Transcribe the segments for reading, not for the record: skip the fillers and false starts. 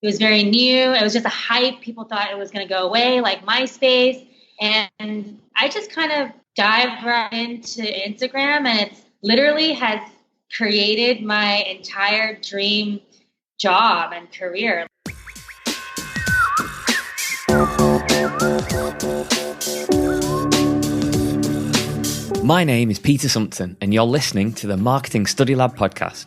It was very new. It was just a hype. People thought it was going to go away, like MySpace. And I just kind of dived right into Instagram, and it's literally has created my entire dream job and career. My name is Peter Sumpton, and you're listening to the Marketing Study Lab podcast,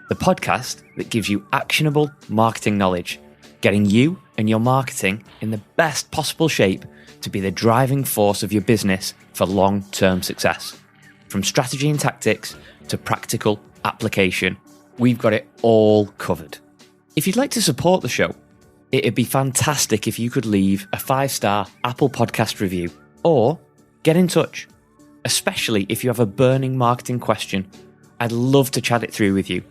the podcast that gives you actionable marketing knowledge, getting you and your marketing in the best possible shape to be the driving force of your business for long-term success. From strategy and tactics to practical application, we've got it all covered. If you'd like to support the show, it'd be fantastic if you could leave a 5-star Apple Podcast review or get in touch. Especially if you have a burning marketing question, I'd love to chat it through with you.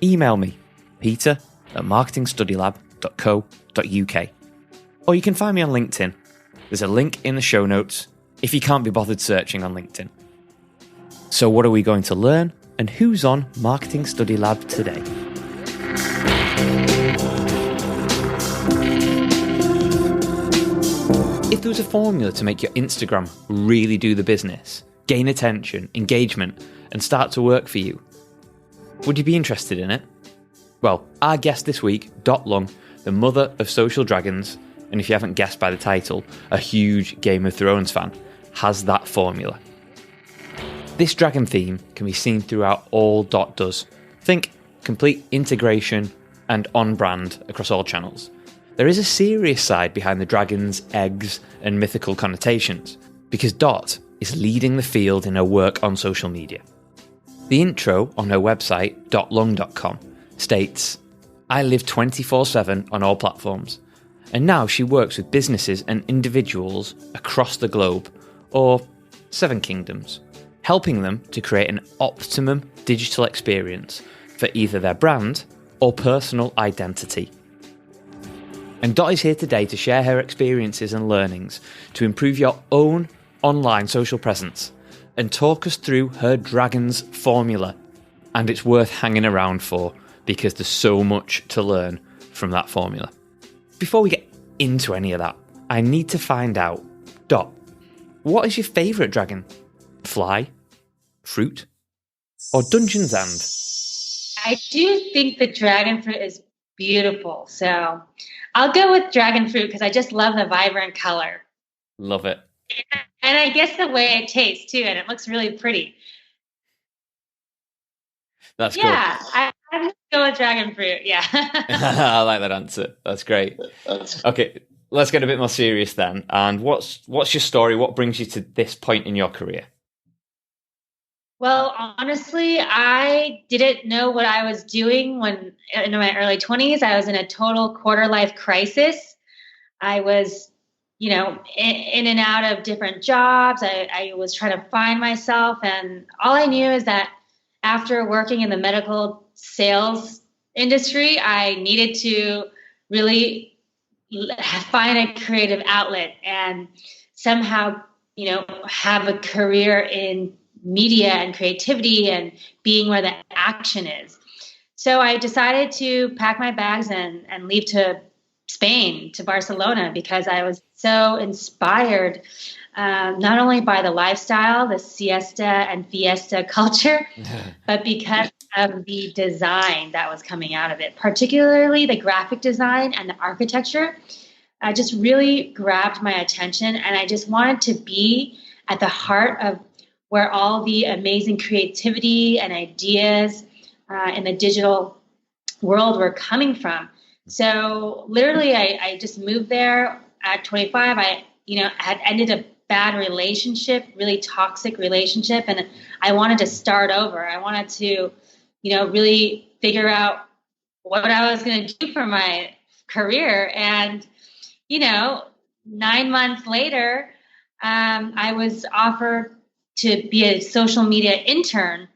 Email me, peter@marketingstudylab.co.uk. Or you can find me on LinkedIn. There's a link in the show notes if you can't be bothered searching on LinkedIn. So what are we going to learn, and who's on Marketing Study Lab today? If there was a formula to make your Instagram really do the business, gain attention, engagement, and start to work for you, would you be interested in it? Well, our guest this week, Dot Lung, the mother of social dragons, and if you haven't guessed by the title, a huge Game of Thrones fan, has that formula. This dragon theme can be seen throughout all Dot does. Think complete integration and on-brand across all channels. There is a serious side behind the dragons, eggs, and mythical connotations, because Dot is leading the field in her work on social media. The intro on her website, dotlung.com, states, "I live 24/7 on all platforms," and now she works with businesses and individuals across the globe, or 7 kingdoms, helping them to create an optimum digital experience for either their brand or personal identity. And Dot is here today to share her experiences and learnings to improve your own online social presence and talk us through her Dragons formula. And it's worth hanging around for because there's so much to learn from that formula. Before we get into any of that, I need to find out, Dot, what is your favourite dragon? Fly? Fruit? Or Dungeons and? I do think the dragon fruit is beautiful. So I'll go with dragon fruit because I just love the vibrant color. Love it. And I guess the way it tastes too, and it looks really pretty. That's good. I'm going to go with dragon fruit. Yeah. I like that answer. That's great. Okay, let's get a bit more serious then. And what's your story? What brings you to this point in your career? Well, honestly, I didn't know what I was doing when in my early 20s. I was in a total quarter life crisis. I was, in and out of different jobs. I was trying to find myself. And all I knew is that after working in the medical sales industry, I needed to really find a creative outlet and somehow, have a career in media and creativity and being where the action is. So I decided to pack my bags and leave to Spain, to Barcelona, because I was so inspired, not only by the lifestyle, the siesta and fiesta culture, but because of the design that was coming out of it, particularly the graphic design and the architecture. Just really grabbed my attention, and I just wanted to be at the heart of where all the amazing creativity and ideas in the digital world were coming from. So literally, I just moved there at 25. I, had ended a bad relationship, really toxic relationship, and I wanted to start over. I wanted to, really figure out what I was going to do for my career. And, 9 months later, I was offered to be a social media intern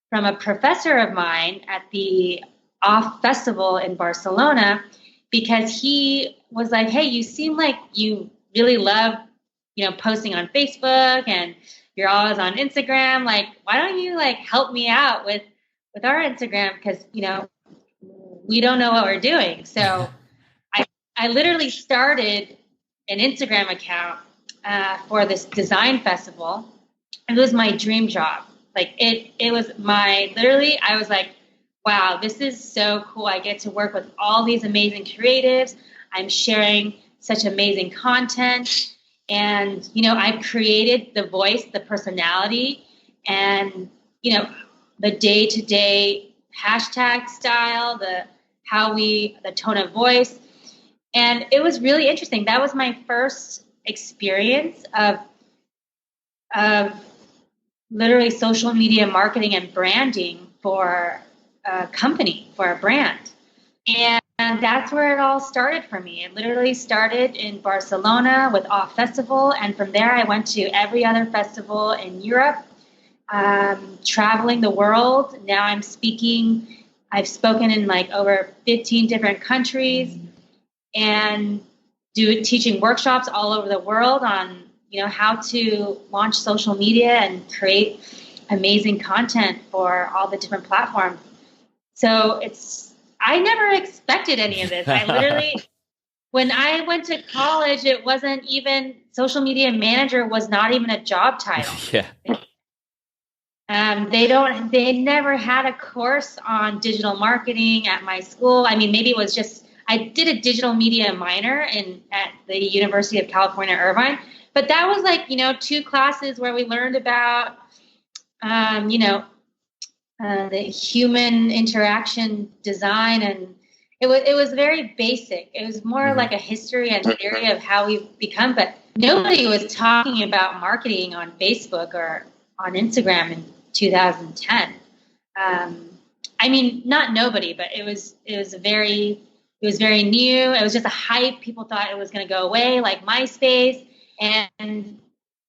from a professor of mine at the OFF Festival in Barcelona, because he was like, "Hey, you seem like you really love, posting on Facebook, and you're always on Instagram. Like, why don't you help me out with our Instagram? Because, we don't know what we're doing." So I literally started an Instagram account for this design festival. It was my dream job. Like it was literally, I was like, wow, this is so cool. I get to work with all these amazing creatives. I'm sharing such amazing content. And, I've created the voice, the personality, and, the day-to-day hashtag style, the tone of voice. And it was really interesting. That was my first experience of literally social media marketing and branding for a company, for a brand. And that's where it all started for me. It literally started in Barcelona with Off Festival. And from there, I went to every other festival in Europe, traveling the world. Now I've spoken in like over 15 different countries and teaching workshops all over the world on, how to launch social media and create amazing content for all the different platforms. So I never expected any of this. I literally, when I went to college, it wasn't even, social media manager was not even a job title. Yeah. They never had a course on digital marketing at my school. I mean, maybe it was just, I did a digital media minor at the University of California, Irvine, but that was like, 2 classes where we learned about, the human interaction design, and it was very basic. It was more like a history and theory of how we've become, but nobody was talking about marketing on Facebook or on Instagram in 2010. I mean, not nobody, but it was very new. It was just a hype. People thought it was going to go away, like MySpace. And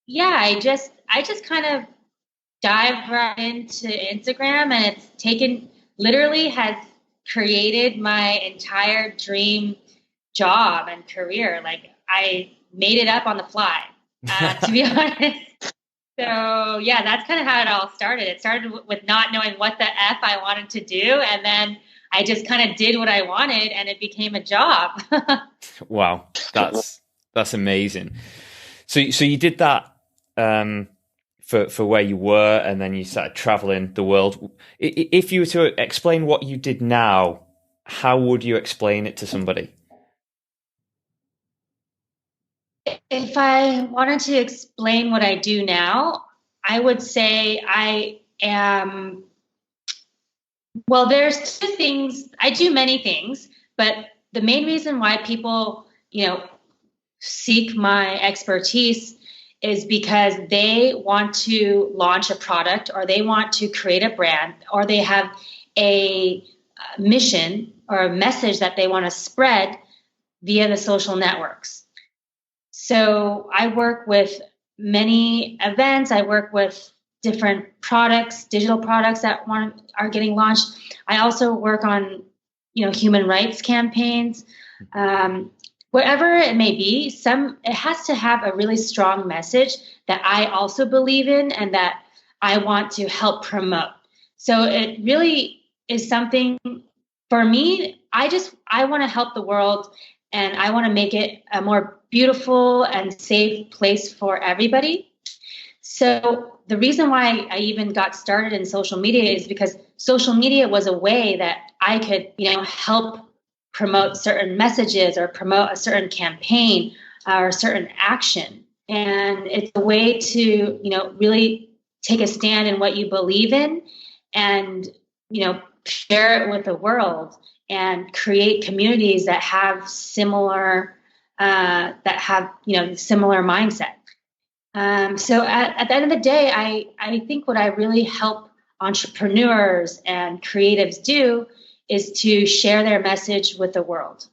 yeah, I just kind of dive right into Instagram, and has created my entire dream job and career. Like, I made it up on the fly, to be honest. So yeah, that's kind of how it all started. It started with not knowing what the F I wanted to do. And then I just kind of did what I wanted, and it became a job. Wow. That's amazing. So you did that, for where you were, and then you started traveling the world. If you were to explain what you did now, how would you explain it to somebody? If I wanted to explain what I do now, I would say there's 2 things. I do many things, but the main reason why people, seek my expertise is because they want to launch a product, or they want to create a brand, or they have a mission or a message that they want to spread via the social networks. So I work with many events. I work with different products, digital products that are getting launched. I also work on, human rights campaigns. Wherever it may be, it has to have a really strong message that I also believe in and that I want to help promote. So it really is something for me. I want to help the world, and I want to make it a more beautiful and safe place for everybody. So the reason why I even got started in social media is because social media was a way that I could, help promote certain messages or promote a certain campaign or a certain action. And it's a way to, really take a stand in what you believe in and, share it with the world and create communities that have similar similar mindset. So at the end of the day, I think what I really help entrepreneurs and creatives do is to share their message with the world.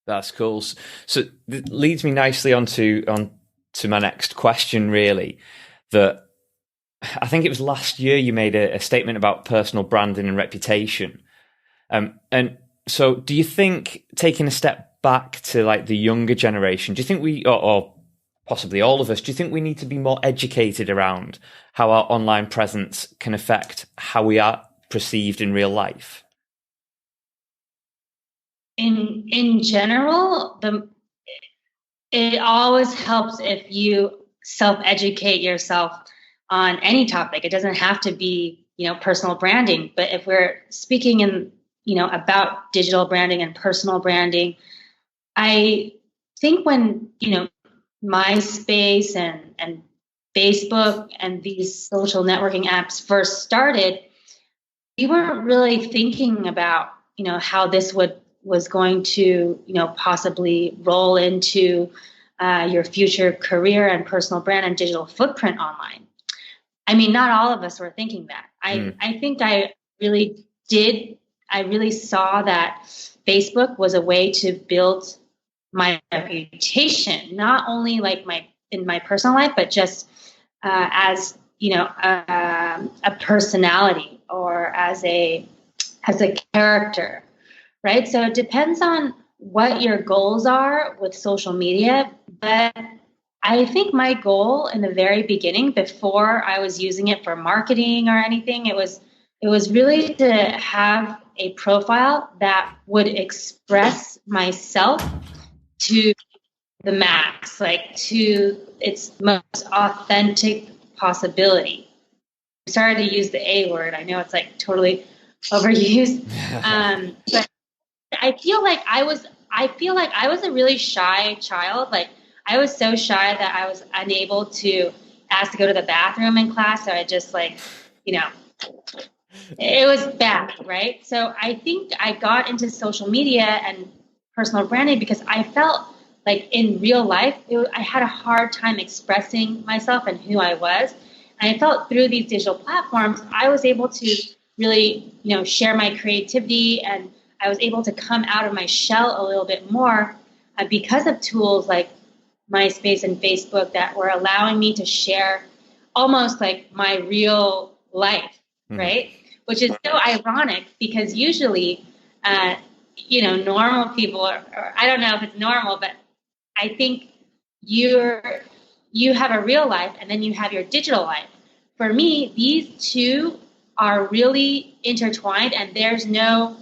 That's cool. So it leads me nicely onto my next question, really, that I think it was last year you made a statement about personal branding and reputation. And so do you think, taking a step back to like the younger generation, do you think we, or possibly all of us, do you think we need to be more educated around how our online presence can affect how we are perceived in real life? in general, it always helps if you self-educate yourself on any topic. It doesn't have to be, personal branding, but if we're speaking about digital branding and personal branding, I think when, MySpace and Facebook and these social networking apps first started, we weren't really thinking about, how this was going to, possibly roll into your future career and personal brand and digital footprint online. I mean, not all of us were thinking that. I think I really did. I really saw that Facebook was a way to build my reputation, not only like in my personal life, but just as a personality or as a character, right? So it depends on what your goals are with social media, but I think my goal in the very beginning, before I was using it for marketing or anything, it was really to have a profile that would express myself to the max, like to its most authentic possibility. I'm sorry to use the A word. I know it's like totally overused. But I feel like I was a really shy child. Like I was so shy that I was unable to ask to go to the bathroom in class. So I just it was bad, right? So I think I got into social media and personal branding because I felt like in real life, I had a hard time expressing myself and who I was. And I felt through these digital platforms, I was able to really, share my creativity, and I was able to come out of my shell a little bit more because of tools like MySpace and Facebook that were allowing me to share almost like my real life, right? Which is so ironic because usually, normal people, or I don't know if it's normal, but I think you have a real life and then you have your digital life. For me, these two are really intertwined, and there's no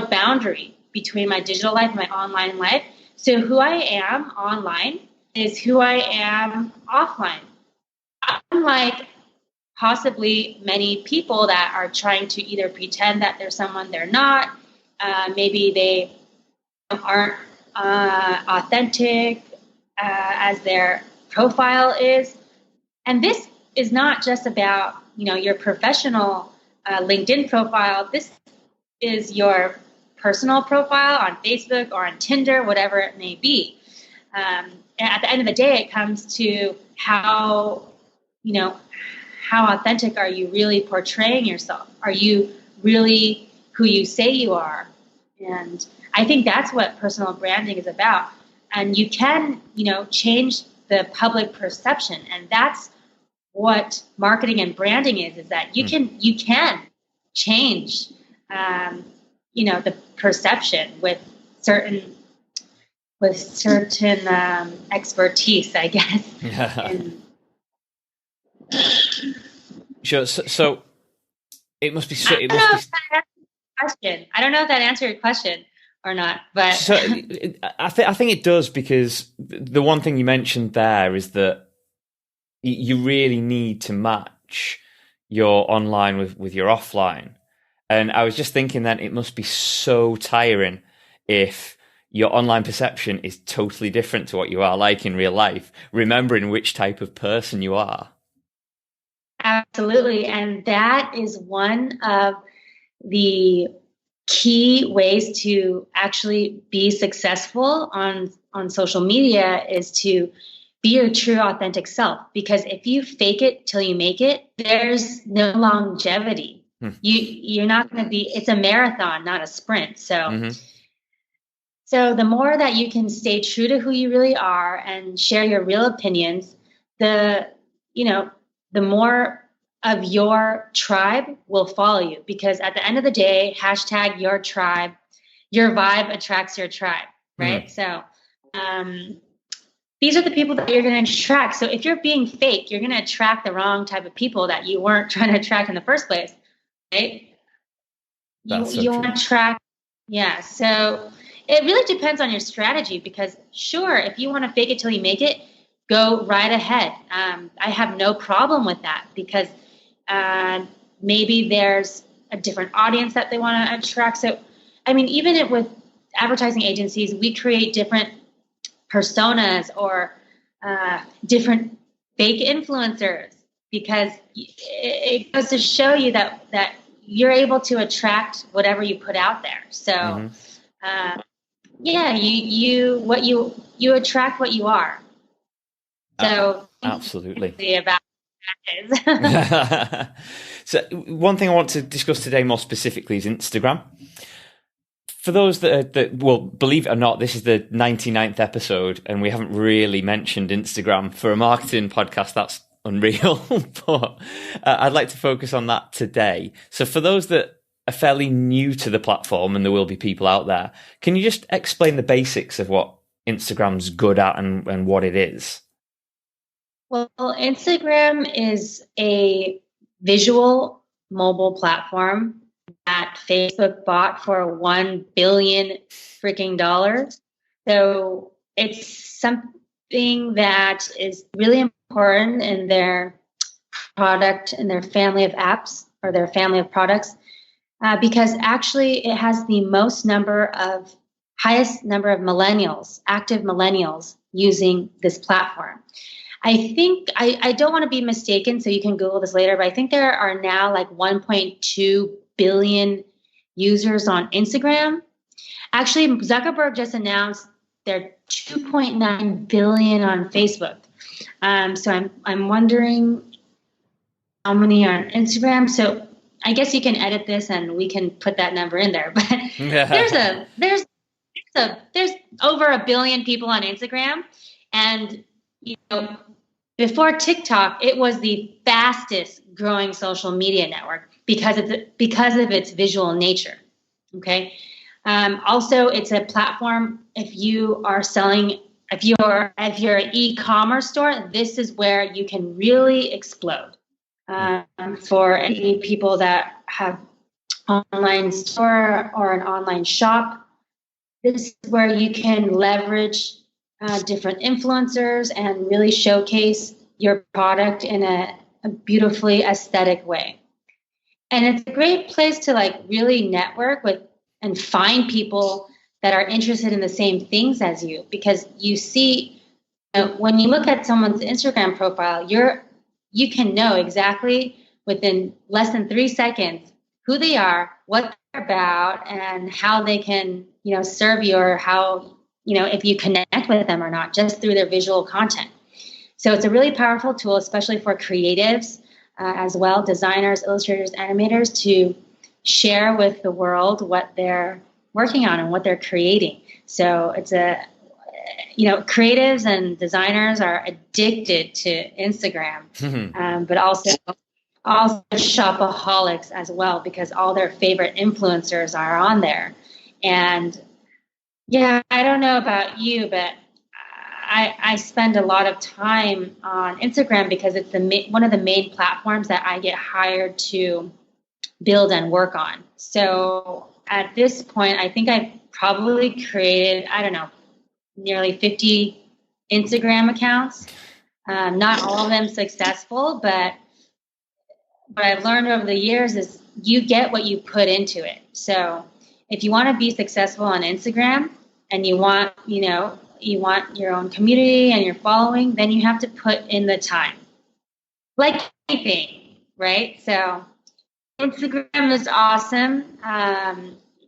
boundary between my digital life and my online life. So who I am online is who I am offline. Unlike possibly many people that are trying to either pretend that they're someone they're not, maybe they aren't authentic as their profile is. And this is not just about, your professional LinkedIn profile. This is your personal profile on Facebook or on Tinder, whatever it may be. And at the end of the day, it comes to how authentic are you really portraying yourself? Are you really who you say you are? And I think that's what personal branding is about. And you can, change the public perception. And that's what marketing and branding is that you can change, the perception with certain expertise, I guess. Yeah. Sure. So it must be. I don't know if that answered your question or not, but so I think it does, because the one thing you mentioned there is that you really need to match your online with your offline. And I was just thinking that it must be so tiring if your online perception is totally different to what you are like in real life, remembering which type of person you are. Absolutely. And that is one of the key ways to actually be successful on social media, is to be your true authentic self. Because if you fake it till you make it, there's no longevity. You're not going to be, it's a marathon, not a sprint. So, so the more that you can stay true to who you really are and share your real opinions, the more of your tribe will follow you. Because at the end of the day, hashtag your tribe, your vibe attracts your tribe, right? So these are the people that you're going to attract. So if you're being fake, you're going to attract the wrong type of people that you weren't trying to attract in the first place, right? You want to attract Yeah. So it really depends on your strategy because, sure, if you want to fake it till you make it, go right ahead. I have no problem with that because uh, maybe there's a different audience that they want to attract. So, I mean, with advertising agencies, we create different personas or different fake influencers because it goes to show you that you're able to attract whatever you put out there. So, Hmm. yeah, you attract what you are. So, Absolutely. about that is. So one thing I want to discuss today more specifically is Instagram. For those well, believe it or not, this is the 99th episode, and we haven't really mentioned Instagram for a marketing podcast. That's unreal, but I'd like to focus on that today. So for those that are fairly new to the platform, and there will be people out there, can you just explain the basics of what Instagram's good at and what it is? Well, Instagram is a visual mobile platform that Facebook bought for $1 billion freaking dollars. So it's something that is really important in their product, in their family of apps or their family of products, because actually it has the highest number of millennials, active millennials using this platform. I think I don't want to be mistaken, so you can Google this later, but I think there are now like 1.2 billion users on Instagram. Actually, Zuckerberg just announced they're 2.9 billion on Facebook. So I'm wondering how many are on Instagram. So I guess you can edit this and we can put that number in there. But there's over 1 billion people on Instagram, and before TikTok, it was the fastest growing social media network because of its visual nature. Okay. Also, it's a platform. If you're an e-commerce store, this is where you can really explode. For any people that have online store or an online shop, this is where you can leverage different influencers and really showcase your product in a beautifully aesthetic way. And it's a great place to like really network with and find people that are interested in the same things as you, because you see, when you look at someone's Instagram profile, you can know exactly within less than 3 seconds who they are, what they're about, and how they can, serve you, or how, if you connect with them or not, just through their visual content. So it's a really powerful tool, especially for creatives as well, designers, illustrators, animators, to share with the world what they're working on and what they're creating. So it's creatives and designers are addicted to Instagram, but also shopaholics as well, because all their favorite influencers are on there. And yeah, I don't know about you, but I spend a lot of time on Instagram because it's one of the main platforms that I get hired to build and work on. So at this point, I think I've probably created, I don't know, nearly 50 Instagram accounts. Not all of them successful, but what I've learned over the years is you get what you put into it. So if you want to be successful on Instagram and you want your own community and your following, then you have to put in the time. Like anything, right? So Instagram is awesome.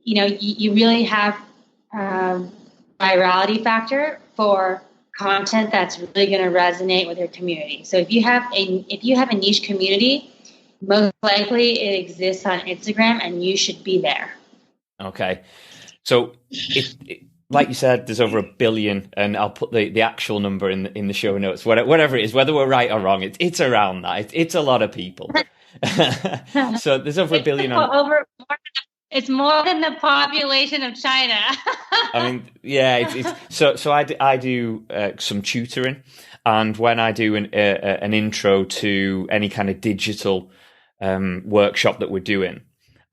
You really have virality factor for content that's really going to resonate with your community. So if you have a niche community, most likely it exists on Instagram, and you should be there. Okay, so like you said, there's over 1 billion, and I'll put the actual number in the show notes. Whatever it is, whether we're right or wrong, it's around that. It's a lot of people. So there's over 1 billion it's more than the population of China. I mean, yeah. So I do some tutoring, and when I do an intro to any kind of digital workshop that we're doing,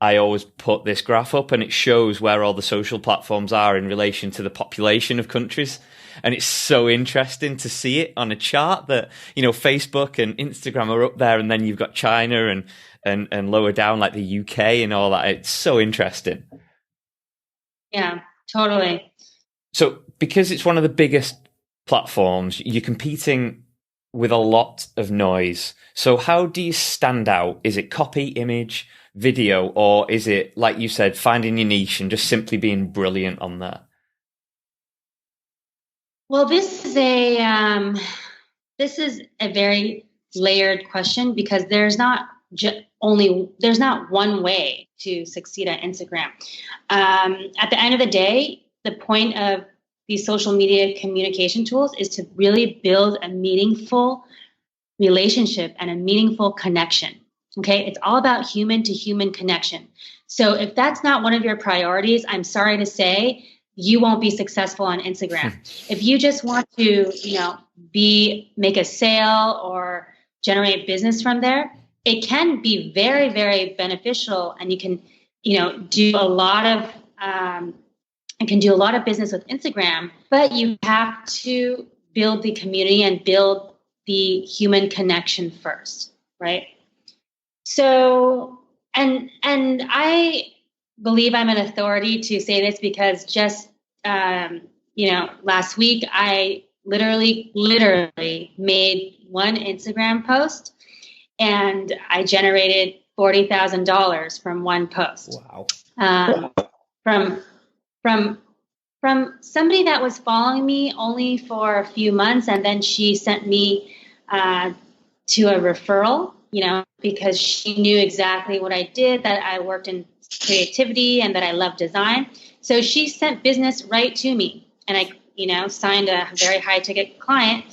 I always put this graph up and it shows where all the social platforms are in relation to the population of countries. And it's so interesting to see it on a chart that, Facebook and Instagram are up there, and then you've got China and lower down like the UK and all that. It's so interesting. Yeah, totally. So because it's one of the biggest platforms, you're competing with a lot of noise. So how do you stand out? Is it copy, image, video, or is it, like you said, finding your niche and just simply being brilliant on there? Well, this is a very layered question, because there's not one way to succeed on Instagram. At the end of the day, the point of these social media communication tools is to really build a meaningful relationship and a meaningful connection. Okay, it's all about human to human connection. So if that's not one of your priorities, I'm sorry to say, you won't be successful on Instagram. If you just want to, make a sale or generate business from there, it can be very, very beneficial, and you can, do a lot of business with Instagram. But you have to build the community and build the human connection first, right? So, and I believe I'm an authority to say this, because just last week I literally made one Instagram post, and I generated $40,000 from one post. Wow! From somebody that was following me only for a few months, and then she sent me to a referral. Because she knew exactly what I did, that I worked in creativity and that I love design. So she sent business right to me, and I, signed a very high ticket client,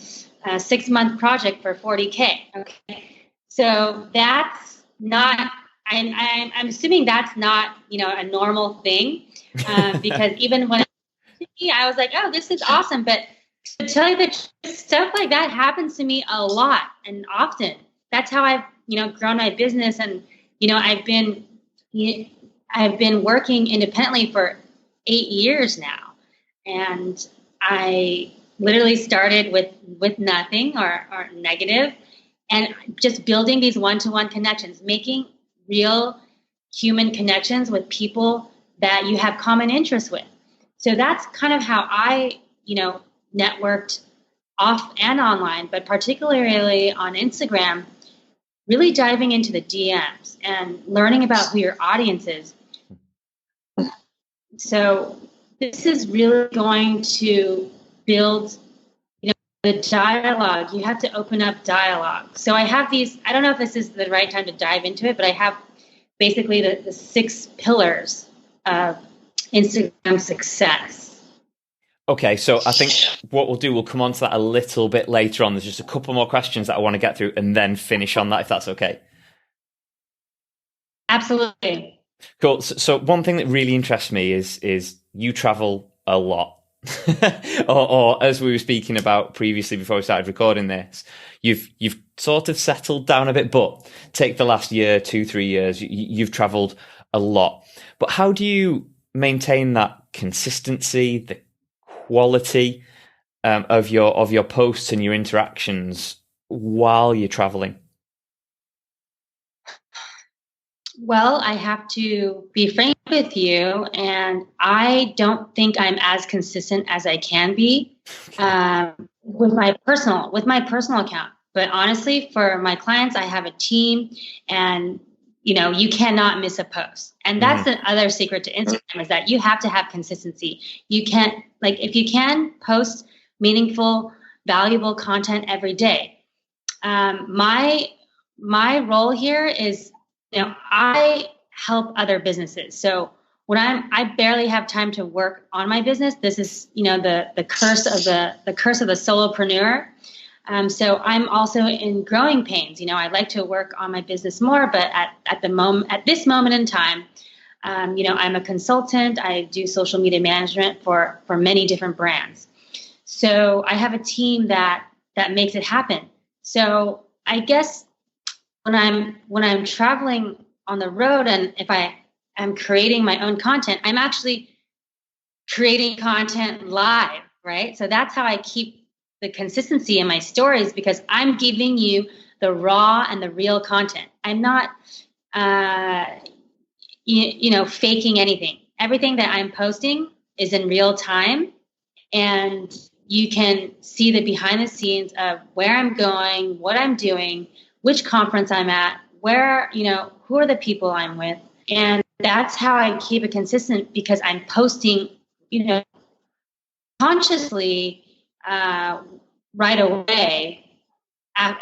a 6-month project for $40K. Okay. So that's not, I'm assuming that's not, a normal thing, because even when I was like, oh, this is awesome. But to tell you the truth, stuff like that happens to me a lot and often. That's how I've, grown my business. And, I've been working independently for 8 years now. And I literally started with nothing or negative, and just building these one-to-one connections, making real human connections with people that you have common interests with. So that's kind of how I, networked off and online, but particularly on Instagram, really diving into the DMs and learning about who your audience is. So this is really going to build, the dialogue. You have to open up dialogue. So I have these, I don't know if this is the right time to dive into it, but I have basically the 6 pillars of Instagram success. Okay, so I think what we'll do, we'll come on to that a little bit later on. There's just a couple more questions that I want to get through and then finish on that, if that's okay. Absolutely. Cool. So one thing that really interests me is you travel a lot. or as we were speaking about previously before we started recording this, you've sort of settled down a bit, but take the last year, 2-3 years, you've traveled a lot. But how do you maintain that consistency, the quality of your posts and your interactions while you're traveling? Well, I have to be frank with you, and I don't think I'm as consistent as I can be with my personal account. But honestly, for my clients, I have a team, and you cannot miss a post. And that's the other secret to Instagram, is that you have to have consistency. You can't, if you can post meaningful, valuable content every day. My role here is, I help other businesses. So when I barely have time to work on my business. This is, the curse of the solopreneur. So I'm also in growing pains. I'd like to work on my business more, but at this moment in time, I'm a consultant. I do social media management for many different brands. So I have a team that makes it happen. So I guess when I'm traveling on the road, and if I am creating my own content, I'm actually creating content live, right? So that's how I keep the consistency in my stories, because I'm giving you the raw and the real content. I'm not, faking anything. Everything that I'm posting is in real time, and you can see the behind the scenes of where I'm going, what I'm doing, which conference I'm at, where, who are the people I'm with. And that's how I keep it consistent, because I'm posting, consciously right away.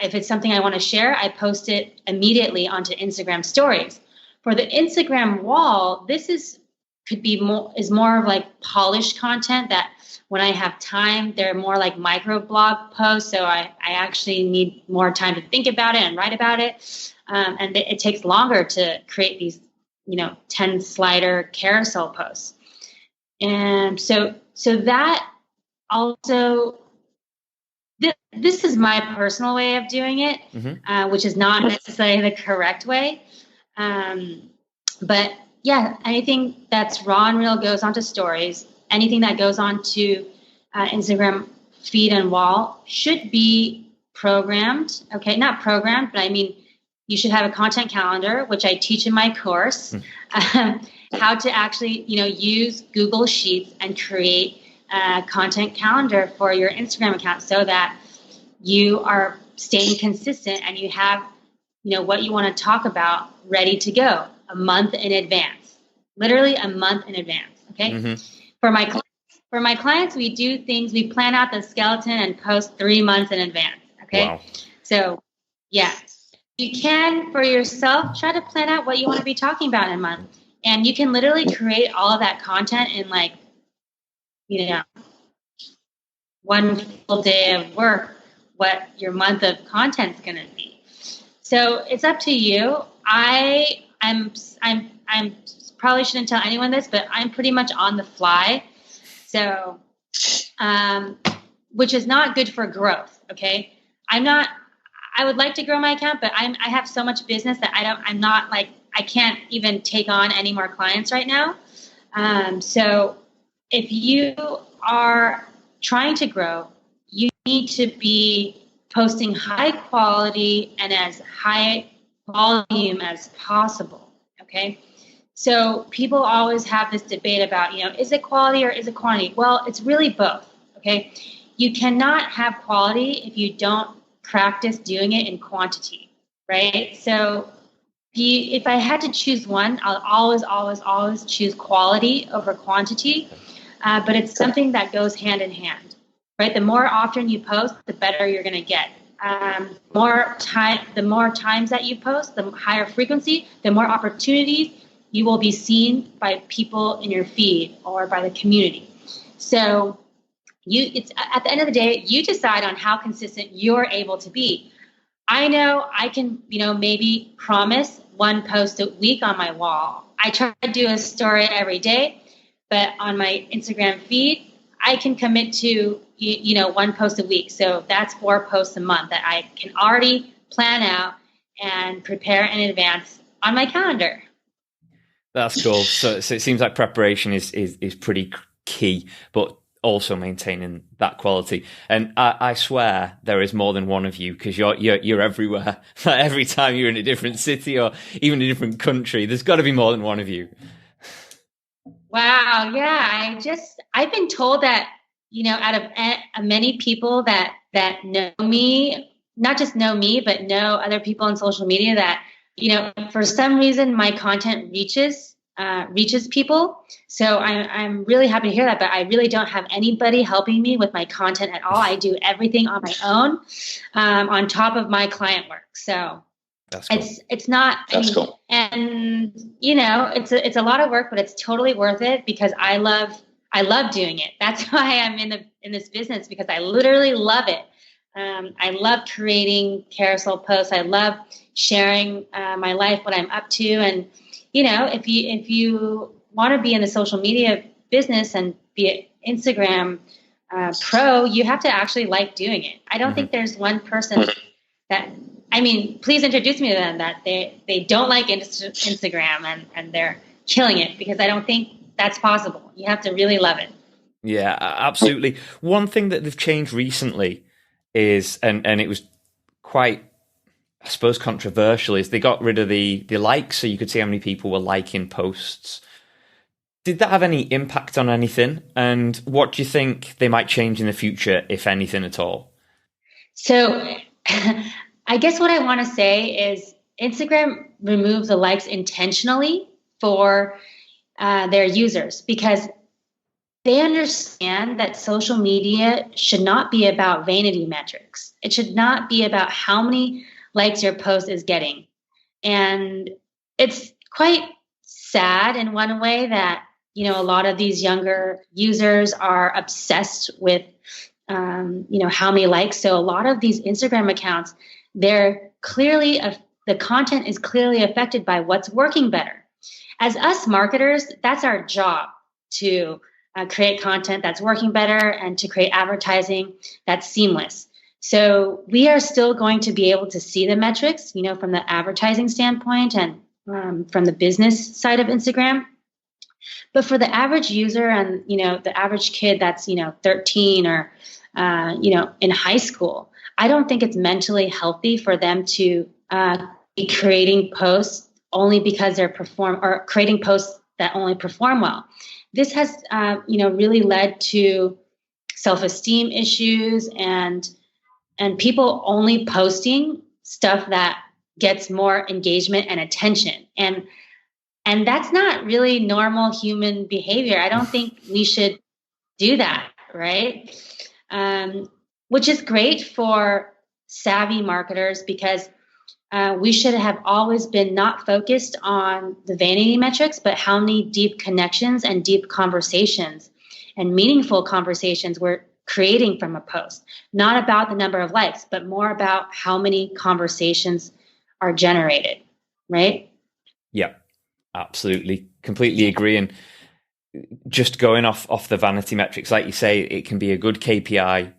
If it's something I want to share, I post it immediately onto Instagram stories. For the Instagram wall, is more of like polished content that when I have time, they're more like microblog posts. So I actually need more time to think about it and write about it. And it takes longer to create these, 10 slider carousel posts. And so that also, this is my personal way of doing it, which is not necessarily the correct way. But yeah, anything that's raw and real goes onto stories. Anything that goes onto Instagram feed and wall should be programmed. Okay, not programmed, but I mean, you should have a content calendar, which I teach in my course, how to actually, use Google Sheets and create a content calendar for your Instagram account, so that you are staying consistent and you have, what you want to talk about ready to go a month in advance, literally a month in advance. Okay. For my clients, we do things, we plan out the skeleton and post 3 months in advance. Okay. Wow. So yeah, you can, for yourself, try to plan out what you want to be talking about in a month. And you can literally create all of that content in like, one full day of work, what your month of content is going to be. So it's up to you. I'm probably shouldn't tell anyone this, but I'm pretty much on the fly. So, which is not good for growth. Okay. I would like to grow my account, but I have so much business that I can't even take on any more clients right now. So if you are trying to grow, you need to be posting high quality and as high volume as possible. Okay. So people always have this debate about, is it quality or is it quantity? Well, it's really both. Okay. You cannot have quality if you don't practice doing it in quantity, right? So if I had to choose one, I'll always choose quality over quantity. But it's something that goes hand in hand, right? The more often you post, the better you're going to get. The more times that you post, the higher frequency, the more opportunities you will be seen by people in your feed or by the community. So it's at the end of the day, you decide on how consistent you're able to be. I know I can, maybe promise one post a week on my wall. I try to do a story every day, but on my Instagram feed, I can commit to, one post a week. So that's 4 posts a month that I can already plan out and prepare in advance on my calendar. That's cool. So it seems like preparation is pretty key, but also maintaining that quality. And I swear there is more than one of you, because you're everywhere. Every time you're in a different city or even a different country, there's got to be more than one of you. Wow. Yeah. I've been told that, out of many people that know me, not just know me, but know other people on social media, that, for some reason my content reaches people. So I'm really happy to hear that, but I really don't have anybody helping me with my content at all. I do everything on my own, on top of my client work. So that's cool. It's not, that's cool. And it's a lot of work, but it's totally worth it, because I love doing it. That's why I'm in this business, because I literally love it. I love creating carousel posts. I love sharing my life, what I'm up to. And, if you want to be in the social media business and be an Instagram pro, you have to actually like doing it. I don't think there's one person please introduce me to them that they don't like Instagram and they're killing it, because I don't think that's possible. You have to really love it. Yeah, absolutely. One thing that they've changed recently is, and it was quite, I suppose, controversial, is they got rid of the likes, so you could see how many people were liking posts. Did that have any impact on anything? And what do you think they might change in the future, if anything at all? So I guess what I want to say is Instagram removed the likes intentionally for their users, because they understand that social media should not be about vanity metrics. It should not be about how many likes your post is getting. And it's quite sad in one way that, a lot of these younger users are obsessed with, how many likes. So a lot of these Instagram accounts, they're clearly, the content is clearly affected by what's working better. As us marketers, that's our job, to create content that's working better and to create advertising that's seamless. So we are still going to be able to see the metrics, from the advertising standpoint and from the business side of Instagram. But for the average user and, the average kid that's, 13 or, in high school, I don't think it's mentally healthy for them to be creating posts only because they're creating posts that only perform well. This has, really led to self-esteem issues and people only posting stuff that gets more engagement and attention. And that's not really normal human behavior. I don't think we should do that, right? Which is great for savvy marketers, because we should have always been not focused on the vanity metrics, but how many deep connections and deep conversations and meaningful conversations we're creating from a post. Not about the number of likes, but more about how many conversations are generated, right? Yeah, absolutely. Completely agree. And just going off the vanity metrics, like you say, it can be a good KPI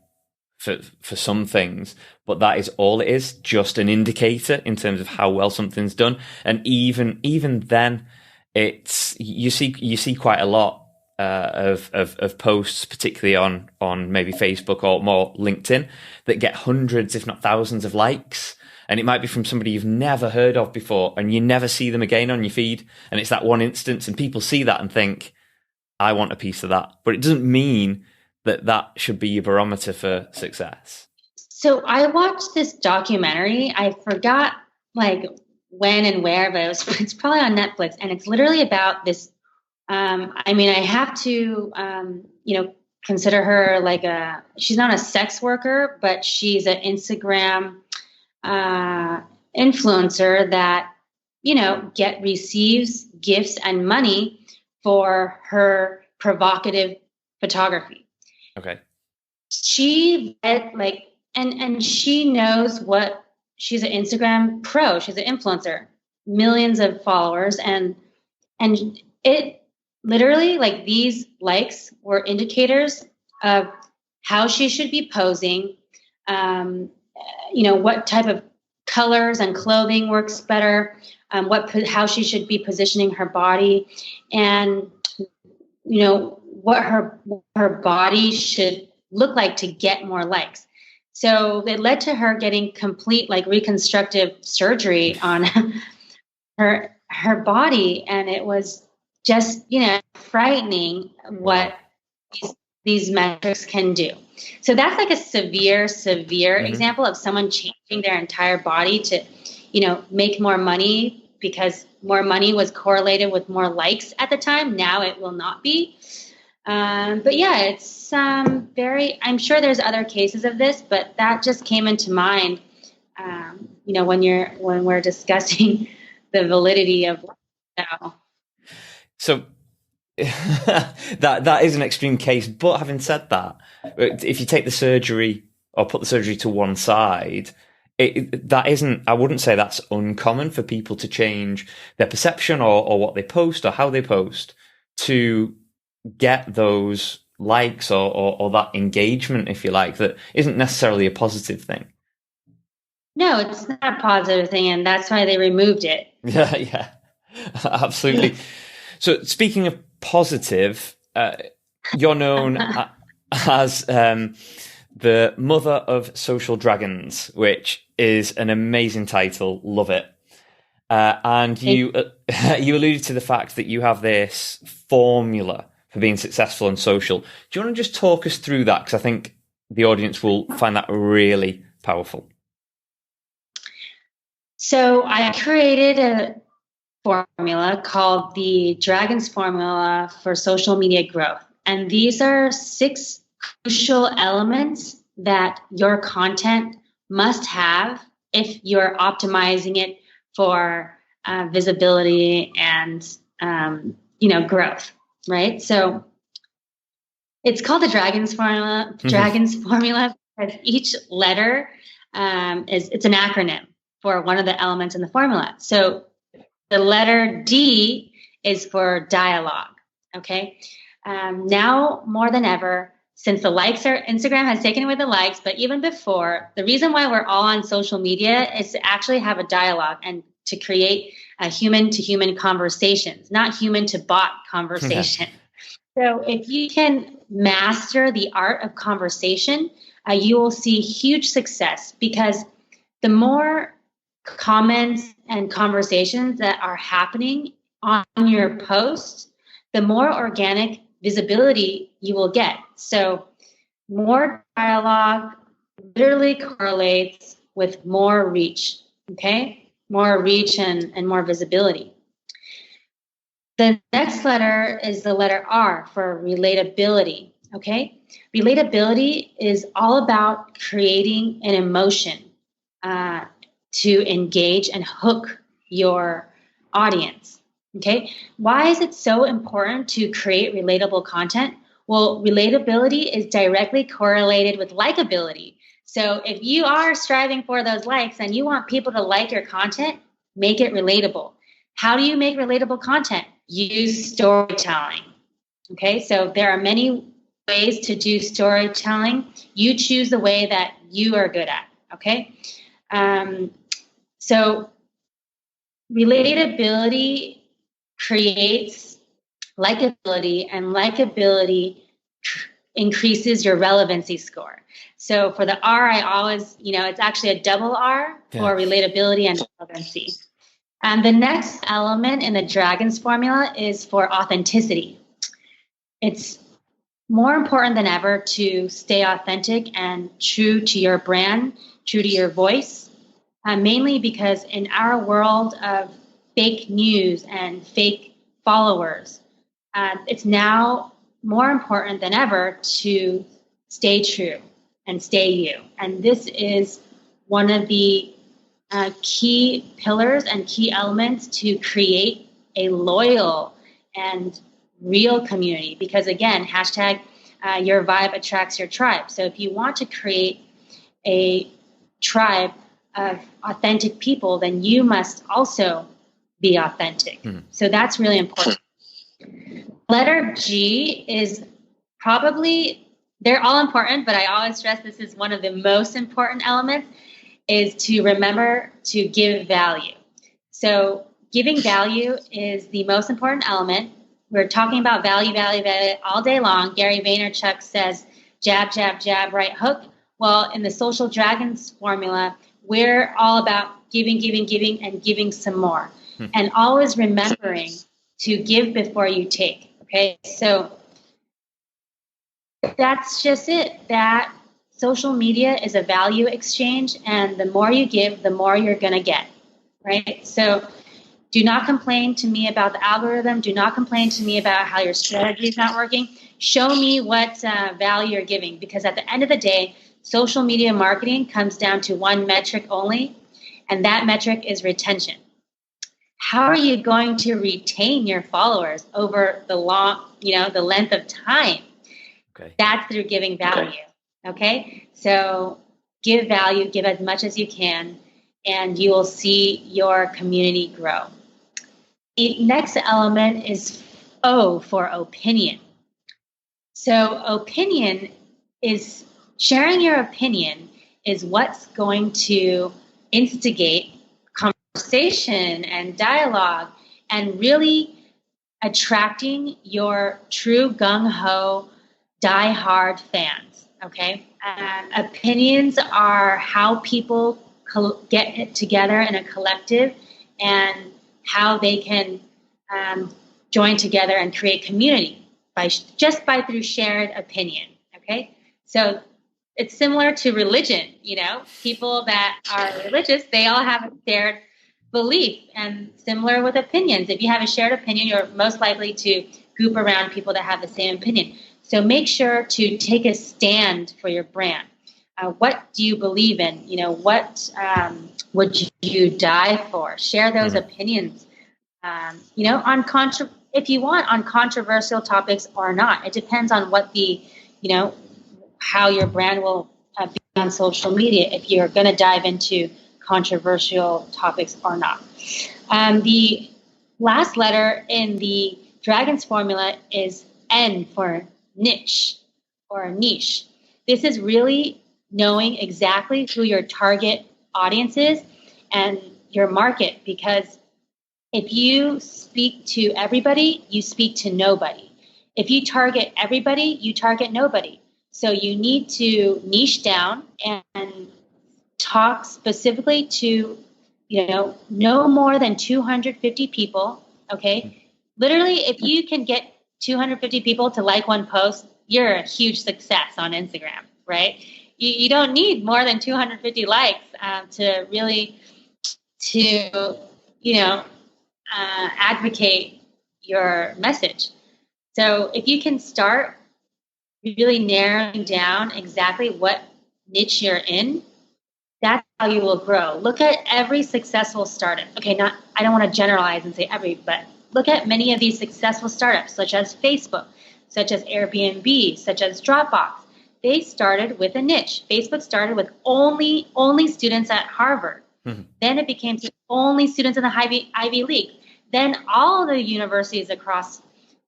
for some things, but that is all it is, just an indicator in terms of how well something's done. And even then, it's you see quite a lot of posts, particularly on maybe Facebook or more LinkedIn, that get hundreds, if not thousands, of likes. And it might be from somebody you've never heard of before, and you never see them again on your feed. And it's that one instance, and people see that and think, I want a piece of that. But it doesn't mean that should be your barometer for success. So I watched this documentary. I forgot when and where, but it's probably on Netflix, and it's literally about this. I have to, consider her she's not a sex worker, but she's an Instagram influencer that, receives gifts and money for her provocative photography. Okay. She and she knows what, she's an Instagram pro. She's an influencer, millions of followers. And it literally, these likes were indicators of how she should be posing, what type of colors and clothing works better, how she should be positioning her body, and, what her body should look like to get more likes. So it led to her getting complete reconstructive surgery on her body, and it was just frightening what these metrics can do. So that's a severe example of someone changing their entire body to make more money, because more money was correlated with more likes at the time. Now it will not be. But yeah, it's I'm sure there's other cases of this, but that just came into mind, when we're discussing the validity of. So that is an extreme case. But having said that, if you take the surgery or put the surgery to one side, I wouldn't say that's uncommon for people to change their perception or what they post or how they post to get those likes or that engagement, if you like, that isn't necessarily a positive thing. No, it's not a positive thing, and that's why they removed it. Yeah, absolutely. So speaking of positive, you're known as the mother of social dragons, which is an amazing title. Love it. And you you alluded to the fact that you have this formula for being successful and social. Do you want to just talk us through that? Because I think the audience will find that really powerful. So I created a formula called the Dragons Formula for Social Media Growth. And these are 6 crucial elements that your content must have if you're optimizing it for visibility and growth, right? So it's called the Dragons Formula. Dragons Formula because each letter it's an acronym for one of the elements in the formula. So the letter D is for dialogue. Okay. Now more than ever, since the likes Instagram has taken away the likes, but even before, the reason why we're all on social media is to actually have a dialogue and to create a human-to-human conversations, not human-to-bot conversation. So if you can master the art of conversation, you will see huge success because the more comments and conversations that are happening on your post, the more organic visibility you will get. So more dialogue literally correlates with more reach, okay? More reach and more visibility. The next letter is the letter R for relatability, okay? Relatability is all about creating an emotion to engage and hook your audience, okay? Why is it so important to create relatable content? Well, relatability is directly correlated with likability. So if you are striving for those likes and you want people to like your content, make it relatable. How do you make relatable content? Use storytelling. Okay, so there are many ways to do storytelling. You choose the way that you are good at. Okay, so relatability creates likability, and likability increases your relevancy score. So for the R, I always, it's actually a double R for relatability and relevancy. And the next element in the Dragons formula is for authenticity. It's more important than ever to stay authentic and true to your brand, true to your voice, mainly because in our world of fake news and fake followers, it's now more important than ever to stay true and stay you. And this is one of the key pillars and key elements to create a loyal and real community. Because again, hashtag your vibe attracts your tribe. So if you want to create a tribe of authentic people, then you must also be authentic. So that's really important. Letter G is probably, they're all important, but I always stress this is one of the most important elements, is to remember to give value. So giving value is the most important element. We're talking about value all day long. Gary Vaynerchuk says, jab, jab, jab, right hook. Well, in the Social Dragons formula, we're all about giving, and giving some more. And always remembering to give before you take. Okay, so that's just it. That social media is a value exchange, and the more you give, the more you're going to get, right? So do not complain to me about the algorithm. Do not complain to me about how your strategy is not working. Show me what value you're giving, because at the end of the day, social media marketing comes down to one metric only, and that metric is retention. How are you going to retain your followers over the the length of time? Okay. That's through giving value. Okay. So give value, give as much as you can, and you will see your community grow. The next element is O for opinion. So opinion is sharing your opinion is what's going to instigate conversation and dialogue and really attracting your true gung-ho, die-hard fans, okay? Opinions are how people get together in a collective and how they can join together and create community through shared opinion, okay? So it's similar to religion, people that are religious, they all have a shared belief, and similar with opinions. If you have a shared opinion, you're most likely to group around people that have the same opinion. So make sure to take a stand for your brand. What do you believe in? What would you die for? Share those opinions. If you want, on controversial topics or not. It depends on what how your brand will be on social media, if you're going to dive into controversial topics or not. The last letter in the Dragon's formula is N for niche or niche. This is really knowing exactly who your target audience is and your market, because if you speak to everybody, you speak to nobody. If you target everybody, you target nobody. So you need to niche down and talk specifically to, no more than 250 people, okay? Literally, if you can get 250 people to like one post, you're a huge success on Instagram, right? You don't need more than 250 likes to really, advocate your message. So if you can start really narrowing down exactly what niche you're in, that's how you will grow. Look at every successful startup. Okay, I don't want to generalize and say every, but look at many of these successful startups, such as Facebook, such as Airbnb, such as Dropbox. They started with a niche. Facebook started with only students at Harvard. Mm-hmm. Then it became only students in the Ivy League. Then all the universities across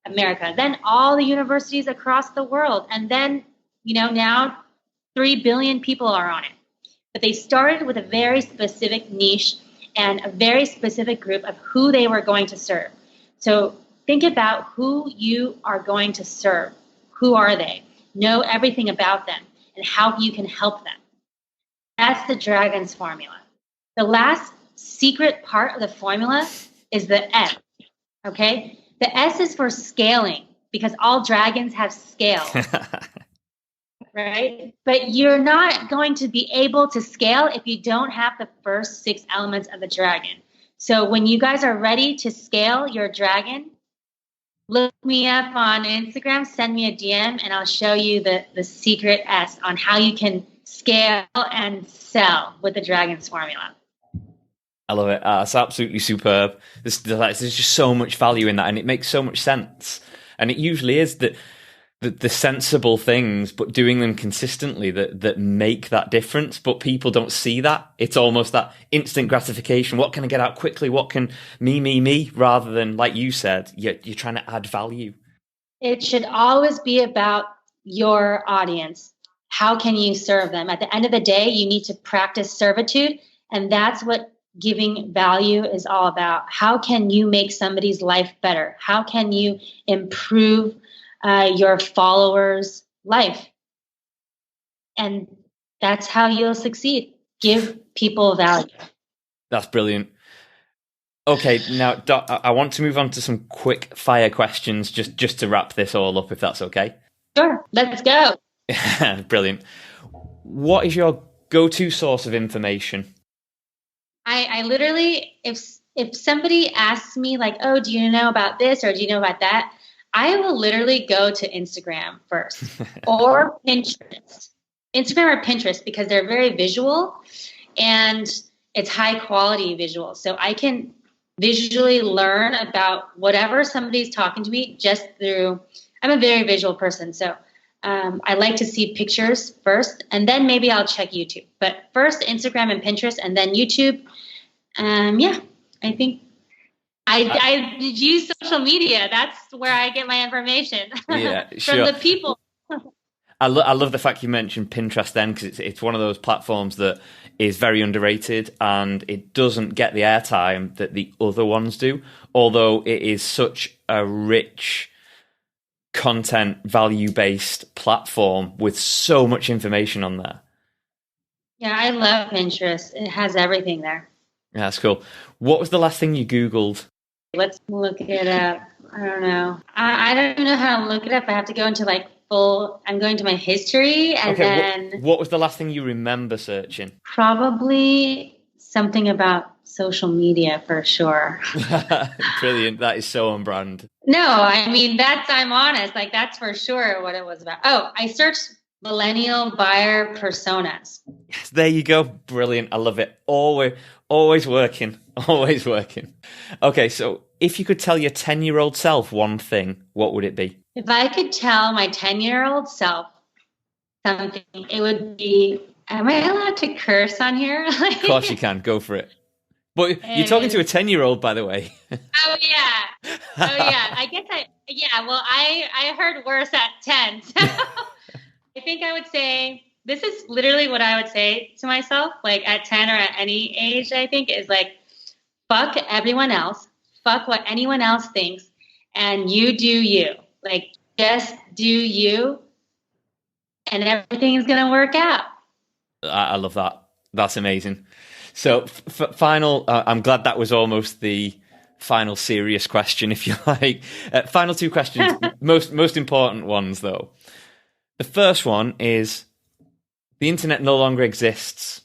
America. Then all the universities across the world. And then, now 3 billion people are on it. But they started with a very specific niche and a very specific group of who they were going to serve. So think about who you are going to serve. Who are they? Know everything about them and how you can help them. That's the Dragon's formula. The last secret part of the formula is the S, okay? The S is for scaling, because all dragons have scale. Right? But you're not going to be able to scale if you don't have the first 6 elements of the dragon. So when you guys are ready to scale your dragon, look me up on Instagram, send me a DM, and I'll show you the secret S on how you can scale and sell with the Dragon's formula. I love it. It's absolutely superb. There's just so much value in that, and it makes so much sense. And it usually is the sensible things, but doing them consistently that make that difference. But people don't see that. It's almost that instant gratification. What can I get out quickly? What can me, rather than, like you said, you're trying to add value. It should always be about your audience. How can you serve them? At the end of the day, you need to practice servitude, and that's what giving value is all about. How can you make somebody's life better? How can you improve your followers' life? And that's how you'll succeed. Give people value. That's brilliant. Okay, now Doc, I want to move on to some quick fire questions just to wrap this all up, if that's okay. Sure, let's go. Brilliant. What is your go-to source of information? I literally, if somebody asks me like, oh, do you know about this or do you know about that? I will literally go to Instagram first or Pinterest. Instagram or Pinterest, because they're very visual and it's high quality visual. So I can visually learn about whatever somebody's talking to me just through, I'm a very visual person. So I like to see pictures first, and then maybe I'll check YouTube. But first Instagram and Pinterest, and then YouTube. I think I use social media. That's where I get my information. Yeah, from sure. the people. I love the fact you mentioned Pinterest then, because it's one of those platforms that is very underrated and it doesn't get the airtime that the other ones do, although it is such a rich content value-based platform with so much information on there. Yeah, I love Pinterest. It has everything there. Yeah, that's cool. What was the last thing you Googled? Let's look it up. I don't know. I don't even know how to look it up. I have to go into I'm going to my history and then... What was the last thing you remember searching? Probably something about social media for sure. Brilliant. That is so on brand. No, I mean, I'm honest. That's for sure what it was about. Oh, I searched millennial buyer personas. Yes, there you go. Brilliant. I love it. Always working. Always working. Okay, so if you could tell your 10-year-old self one thing, what would it be? If I could tell my 10-year-old self something, it would be, am I allowed to curse on here? Of course you can. Go for it. But you're talking to a 10-year-old, by the way. Oh, yeah. I guess I heard worse at 10. So I think I would say, this is literally what I would say to myself, at 10 or at any age, I think, is fuck everyone else, fuck what anyone else thinks, and you do you. Just do you, and everything is going to work out. I love that. That's amazing. So, final, I'm glad that was almost the final serious question, if you like. Final two questions, most important ones, though. The first one is, the internet no longer exists.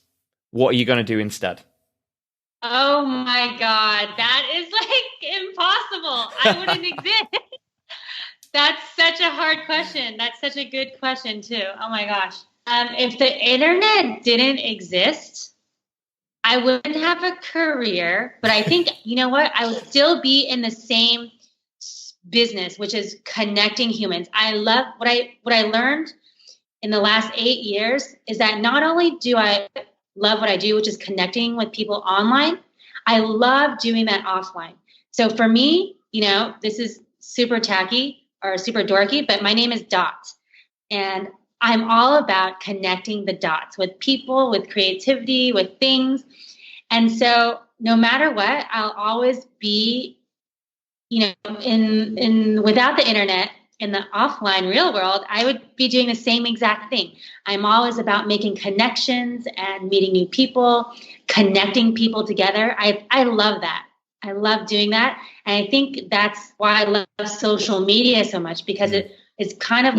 What are you going to do instead? Oh, my God. That is, impossible. I wouldn't exist. That's such a hard question. That's such a good question, too. Oh, my gosh. If the internet didn't exist, I wouldn't have a career. But I think, you know what? I would still be in the same business, which is connecting humans. I love what I learned in the last 8 years is that not only do I love what I do, which is connecting with people online, I love doing that offline. So for me, this is super tacky or super dorky, but my name is Dot. And I'm all about connecting the dots with people, with creativity, with things. And so no matter what, I'll always be, in without the internet, in the offline real world, I would be doing the same exact thing. I'm always about making connections and meeting new people, connecting people together. I love that. I love doing that. And I think that's why I love social media so much, because it's kind of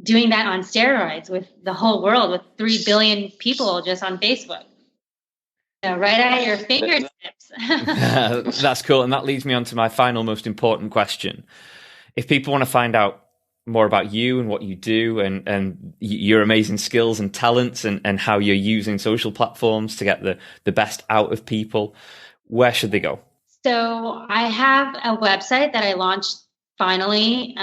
doing that on steroids with the whole world, with 3 billion people just on Facebook. Right at your fingertips. That's cool. And that leads me on to my final, most important question. If people want to find out more about you and what you do and your amazing skills and talents and how you're using social platforms to get the best out of people, where should they go? So I have a website that I launched finally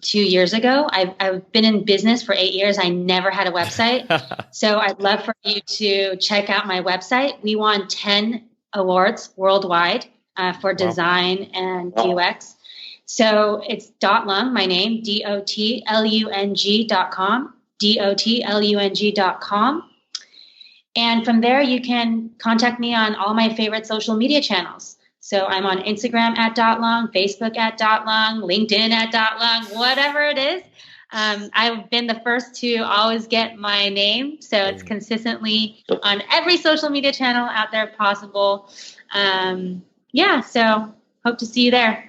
2 years ago. I've been in business for 8 years. I never had a website. So I'd love for you to check out my website. We won 10 awards worldwide for design and UX. So it's .lung, my name, DOTLUNG.com, DOTLUNG.com. And from there, you can contact me on all my favorite social media channels. So I'm on Instagram at .lung, Facebook at .lung, LinkedIn at .lung, whatever it is. I've been the first to always get my name. So it's consistently on every social media channel out there possible. So hope to see you there.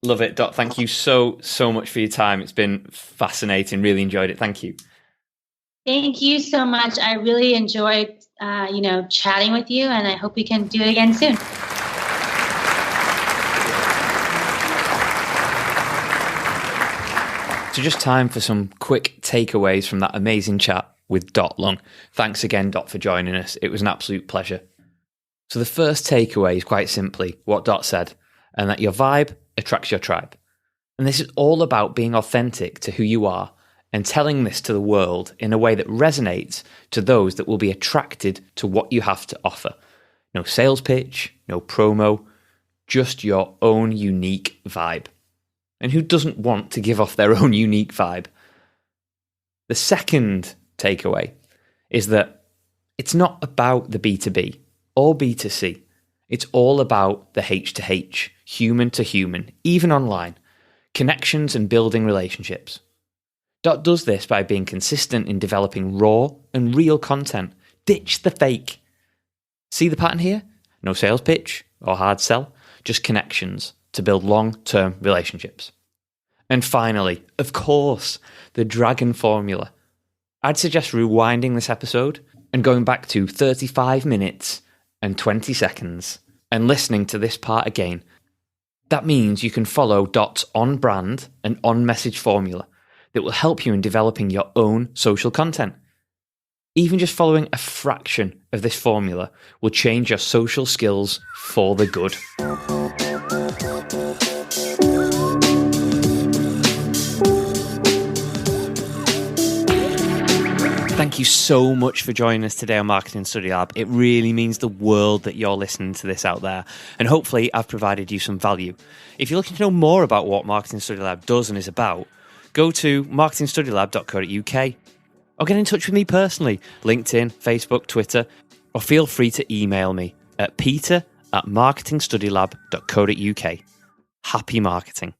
Love it, Dot. Thank you so much for your time. It's been fascinating. Really enjoyed it. Thank you. Thank you so much. I really enjoyed, chatting with you, and I hope we can do it again soon. So just time for some quick takeaways from that amazing chat with Dot Lung. Thanks again, Dot, for joining us. It was an absolute pleasure. So the first takeaway is quite simply what Dot said, and that your vibe attracts your tribe. And this is all about being authentic to who you are and telling this to the world in a way that resonates to those that will be attracted to what you have to offer. No sales pitch, no promo, just your own unique vibe. And who doesn't want to give off their own unique vibe? The second takeaway is that it's not about the B2B or B2C. It's all about the H to H, human to human, even online, connections and building relationships. Dot does this by being consistent in developing raw and real content. Ditch the fake. See the pattern here? No sales pitch or hard sell, just connections to build long-term relationships. And finally, of course, the Dragon Formula. I'd suggest rewinding this episode and going back to 35 minutes and 20 seconds and listening to this part again. That means you can follow Dot's on-brand and on-message formula that will help you in developing your own social content. Even just following a fraction of this formula will change your social skills for the good. Thank you so much for joining us today on Marketing Study Lab. It really means the world that you're listening to this out there. And hopefully I've provided you some value. If you're looking to know more about what Marketing Study Lab does and is about, go to marketingstudylab.co.uk or get in touch with me personally, LinkedIn, Facebook, Twitter, or feel free to email me at peter@marketingstudylab.co.uk. Happy marketing.